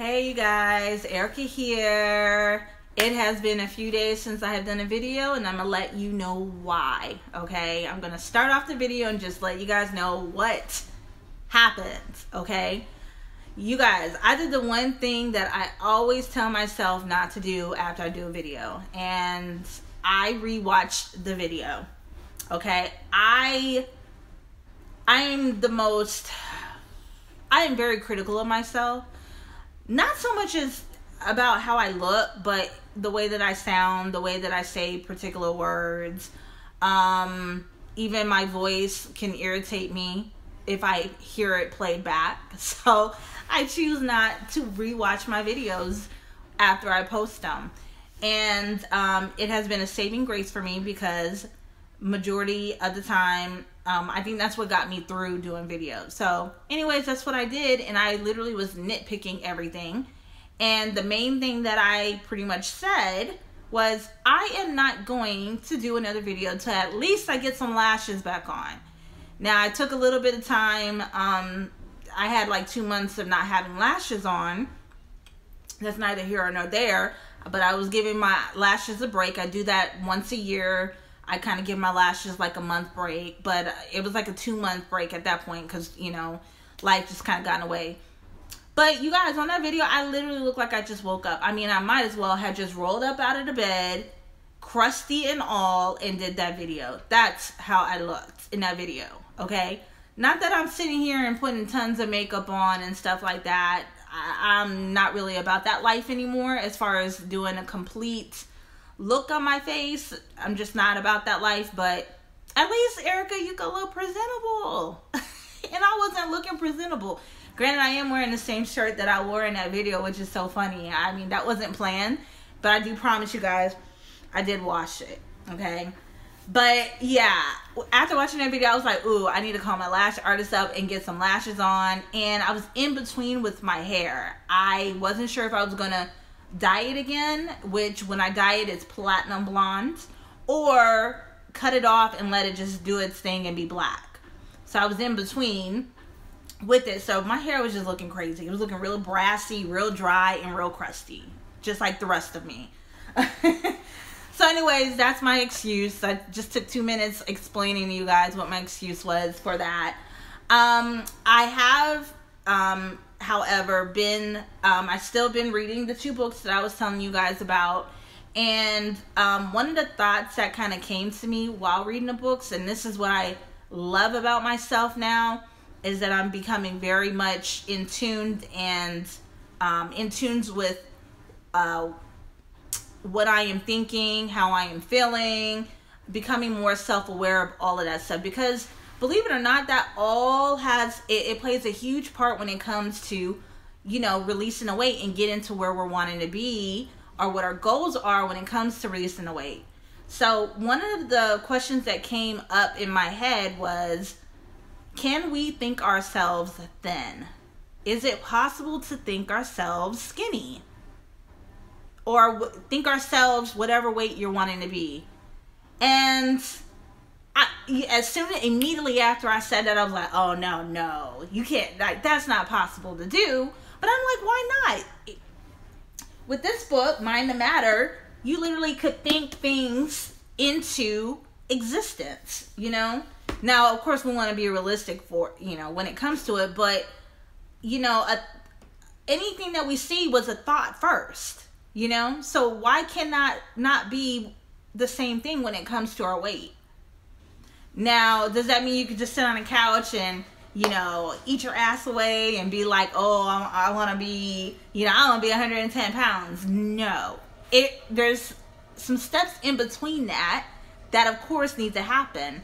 Hey you guys, Erica here. It has been a few days since I have done a video and I'm gonna let you know why, okay? I'm gonna start off the video and just let you guys know what happened, okay? You guys, I did the one thing that I always tell myself not to do after I do a video, and I rewatched the video, okay? I am very critical of myself. Not so much as about how I look, but the way that I sound, the way that I say particular words. Even my voice can irritate me if I hear it played back. So I choose not to rewatch my videos after I post them. And it has been a saving grace for me because majority of the time, I think that's what got me through doing videos. So anyways, that's what I did, and I literally was nitpicking everything. And the main thing that I pretty much said was, I am not going to do another video till at least I get some lashes back on. Now, I took a little bit of time. I had like 2 months of not having lashes on. That's neither here nor there, but I was giving my lashes a break. I do that once a year. I kind of give my lashes like a month break, but it was like a 2-month break at that point because, you know, life just kind of got in the way. But you guys, on that video, I literally looked like I just woke up. I mean, I might as well have just rolled up out of the bed, crusty and all, and did that video. That's how I looked in that video, okay? Not that I'm sitting here and putting tons of makeup on and stuff like that. I'm not really about that life anymore as far as doing a complete look on my face. I'm just not about that life, but at least, Erica, you could look presentable. And I wasn't looking presentable. Granted, I am wearing the same shirt that I wore in that video, which is so funny. I mean, that wasn't planned, but I do promise you guys, I did wash it, okay? But yeah, after watching that video, I was like, ooh, I need to call my lash artist up and get some lashes on. And I was in between with my hair. I wasn't sure if I was gonna dye it again, which when I dye it, it's platinum blonde, or cut it off and let it just do its thing and be black. So I was in between with it. So my hair was just looking crazy. It was looking real brassy, real dry, and real crusty, just like the rest of me. So anyways, that's my excuse. I just took 2 minutes explaining to you guys what my excuse was for that. I have however I still been reading the 2 books that I was telling you guys about, and one of the thoughts that kind of came to me while reading the books, and this is what I love about myself now, is that I'm becoming very much in tune with what I am thinking, how I am feeling, becoming more self-aware of all of that stuff, because believe it or not, that all has, it plays a huge part when it comes to, you know, releasing the weight and getting to where we're wanting to be, or what our goals are when it comes to releasing the weight. So one of the questions that came up in my head was, can we think ourselves thin? Is it possible to think ourselves skinny? Or think ourselves whatever weight you're wanting to be? And immediately after I said that, I was like, oh no, you can't, like, that's not possible to do. But I'm like, why not? With this book, Mind the Matter, you literally could think things into existence, you know? Now, of course, we want to be realistic for, you know, when it comes to it, but, you know, anything that we see was a thought first, you know? So why cannot not be the same thing when it comes to our weight? Now, does that mean you could just sit on a couch and, you know, eat your ass away and be like, oh, I want to be, you know, I want to be 110 pounds? No. There's some steps in between that of course need to happen.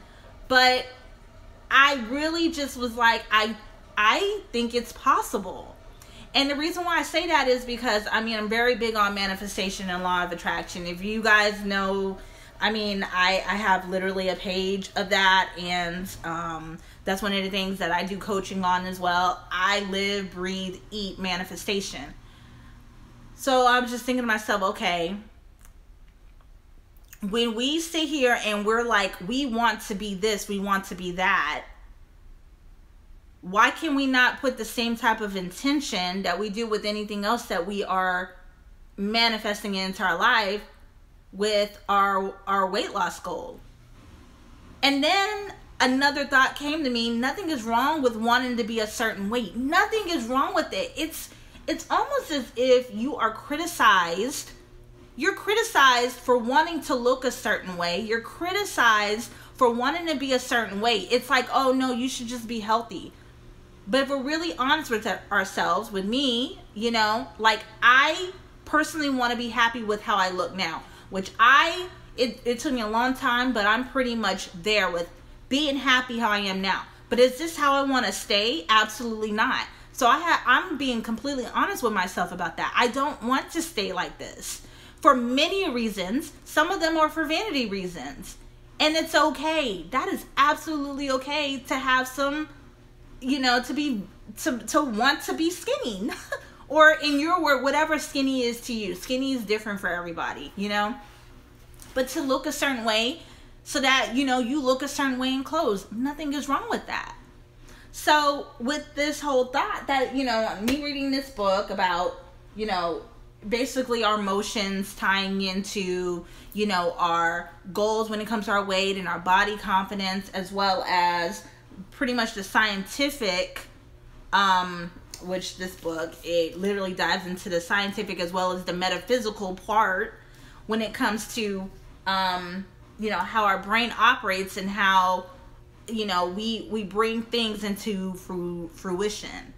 But I really just was like, I think it's possible. And the reason why I say that is because, I mean, I'm very big on manifestation and law of attraction. If you guys know, I mean, I have literally a page of that, and that's one of the things that I do coaching on as well. I live, breathe, eat manifestation. So I was just thinking to myself, okay, when we sit here and we're like, we want to be this, we want to be that, why can we not put the same type of intention that we do with anything else that we are manifesting into our life with our weight loss goal? And then another thought came to me. Nothing is wrong with wanting to be a certain weight. Nothing is wrong with it. It's almost as if you are criticized. You're criticized for wanting to look a certain way. You're criticized for wanting to be a certain way. It's like, oh no, you should just be healthy. But if we're really honest with ourselves, with me, you know, like I personally want to be happy with how I look now, which it took me a long time, but I'm pretty much there with being happy how I am now. But is this how I want to stay? Absolutely not. So I'm being completely honest with myself about that. I don't want to stay like this for many reasons. Some of them are for vanity reasons. And it's okay. That is absolutely okay to have some, you know, to want to be skinny. Or in your word, whatever skinny is to you. Skinny is different for everybody, you know. But to look a certain way so that, you know, you look a certain way in clothes. Nothing is wrong with that. So with this whole thought that, you know, me reading this book about, you know, basically our emotions tying into, you know, our goals when it comes to our weight and our body confidence, as well as pretty much the scientific, which this book, it literally dives into the scientific as well as the metaphysical part when it comes to, you know, how our brain operates and how, you know, we bring things into fruition.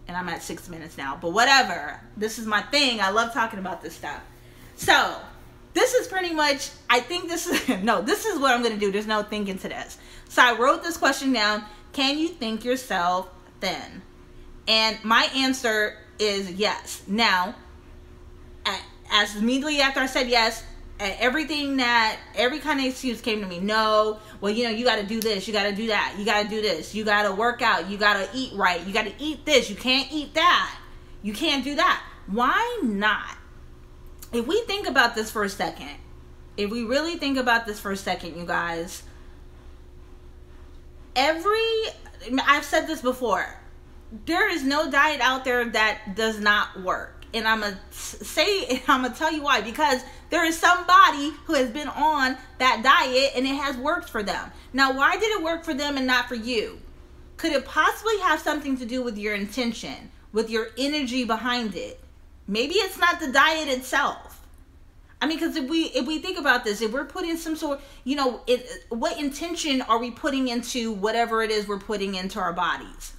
And I'm at 6 minutes now, but whatever. This is my thing. I love talking about this stuff. So this is pretty much, I think this is, no, this is what I'm going to do. There's no thinking to this. So I wrote this question down. Can you think yourself thin? And my answer is yes. Now, as immediately after I said yes, every kind of excuse came to me. No, well, you know, you got to do this, you got to do that, you got to do this, you got to work out, you got to eat right, you got to eat this, you can't eat that, you can't do that. Why not? If we think about this for a second, if we really think about this for a second, you guys, I've said this before, there is no diet out there that does not work. And I'm going to tell you why. Because there is somebody who has been on that diet and it has worked for them. Now, why did it work for them and not for you? Could it possibly have something to do with your intention, with your energy behind it? Maybe it's not the diet itself. I mean, because if we think about this, if we're putting some sort, you know, what intention are we putting into whatever it is we're putting into our bodies?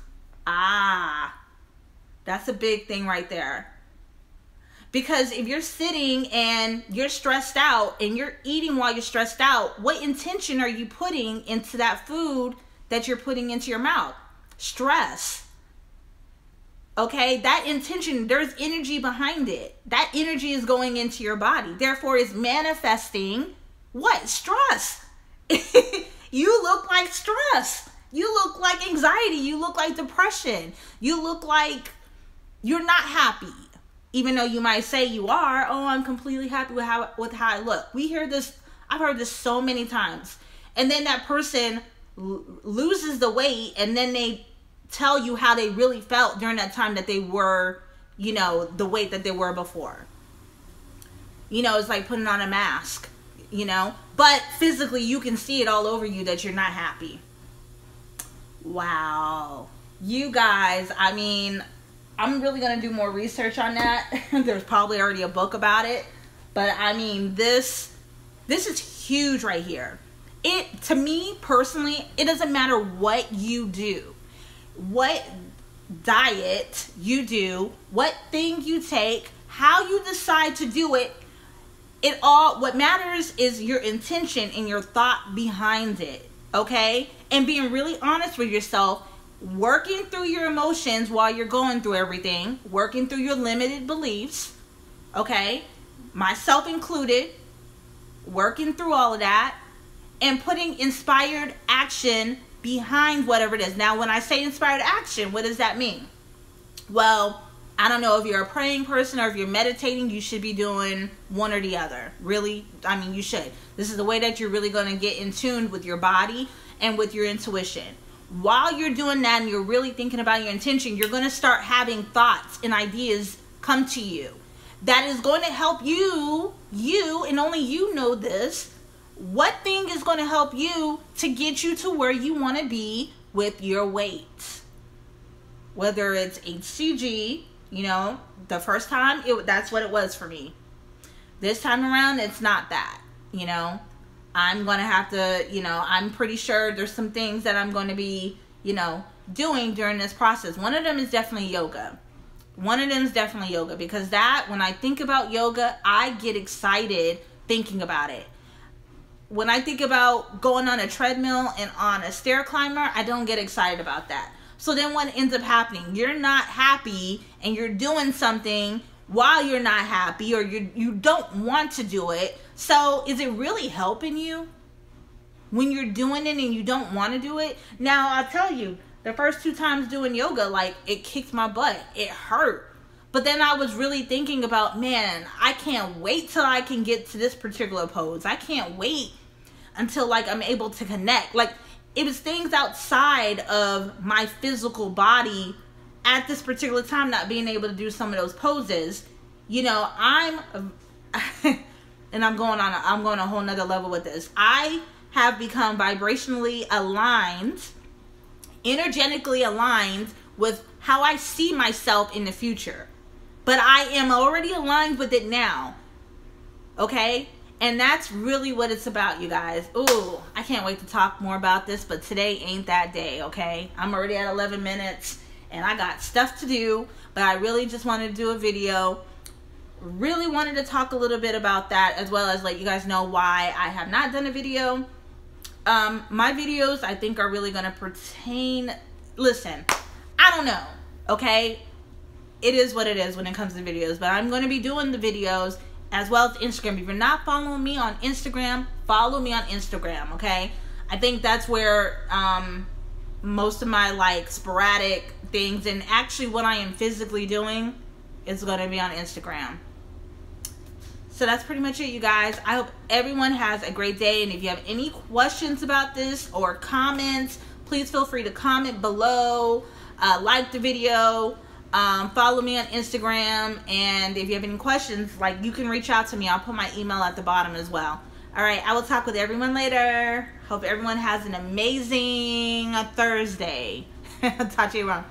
That's a big thing right there. Because if you're sitting and you're stressed out and you're eating while you're stressed out, what intention are you putting into that food that you're putting into your mouth? Stress. Okay, that intention, there's energy behind it. That energy is going into your body. Therefore, it's manifesting what? Stress. You look like stress. You look like anxiety. You look like depression. You look like you're not happy. Even though you might say you are. Oh, I'm completely happy with how I look. We hear this. I've heard this so many times. And then that person loses the weight and then they tell you how they really felt during that time that they were, you know, the weight that they were before. You know, it's like putting on a mask, you know. But physically you can see it all over you that you're not happy. Wow. You guys, I mean, I'm really going to do more research on that. There's probably already a book about it. But I mean, this is huge right here. To me personally, it doesn't matter what you do, what diet you do, what thing you take, how you decide to do it. What matters is your intention and your thought behind it. Okay? And being really honest with yourself, working through your emotions while you're going through everything, working through your limited beliefs, okay? Myself included, working through all of that, and putting inspired action behind whatever it is. Now, when I say inspired action, what does that mean? Well, I don't know if you're a praying person or if you're meditating, you should be doing one or the other. Really, I mean, you should. This is the way that you're really going to get in tune with your body and with your intuition. while you're doing that and you're really thinking about your intention, you're going to start having thoughts and ideas come to you that is going to help you, and only you know this, what thing is going to help you to get you to where you want to be with your weight. Whether it's HCG, you know, the first time, that's what it was for me. This time around, it's not that, you know. I'm going to have to, you know, I'm pretty sure there's some things that I'm going to be, you know, doing during this process. One of them is definitely yoga. Because that, when I think about yoga, I get excited thinking about it. When I think about going on a treadmill and on a stair climber, I don't get excited about that. So then what ends up happening? You're not happy and you're doing something while you're not happy, or you don't want to do it. So is it really helping you when you're doing it and you don't want to do it? Now, I'll tell you, the first 2 times doing yoga, like, it kicked my butt. It hurt. But then I was really thinking about, man, I can't wait till I can get to this particular pose. I can't wait until, like, I'm able to connect. Like, it was things outside of my physical body at this particular time not being able to do some of those poses. You know, and I'm going a whole nother level with this. I have become vibrationally aligned, energetically aligned with how I see myself in the future. But I am already aligned with it now. Okay? And that's really what it's about, you guys. Ooh, I can't wait to talk more about this, but today ain't that day, okay? I'm already at 11 minutes, and I got stuff to do, but I really just wanted to do a video. Really wanted to talk a little bit about that, as well as let you guys know why I have not done a video. My videos, I think, are really going to pertain... Listen, I don't know, okay? It is what it is when it comes to videos, but I'm going to be doing the videos as well as Instagram. If you're not following me on Instagram, follow me on Instagram, okay? I think that's where most of my, like, sporadic things, and actually what I am physically doing, is going to be on Instagram. So that's pretty much it, you guys. I hope everyone has a great day, and if you have any questions about this or comments, please feel free to comment below, like the video, follow me on Instagram, and if you have any questions, like, you can reach out to me. I'll put my email at the bottom as well. All right, I will talk with everyone later. Hope everyone has an amazing Thursday. Talk to you around.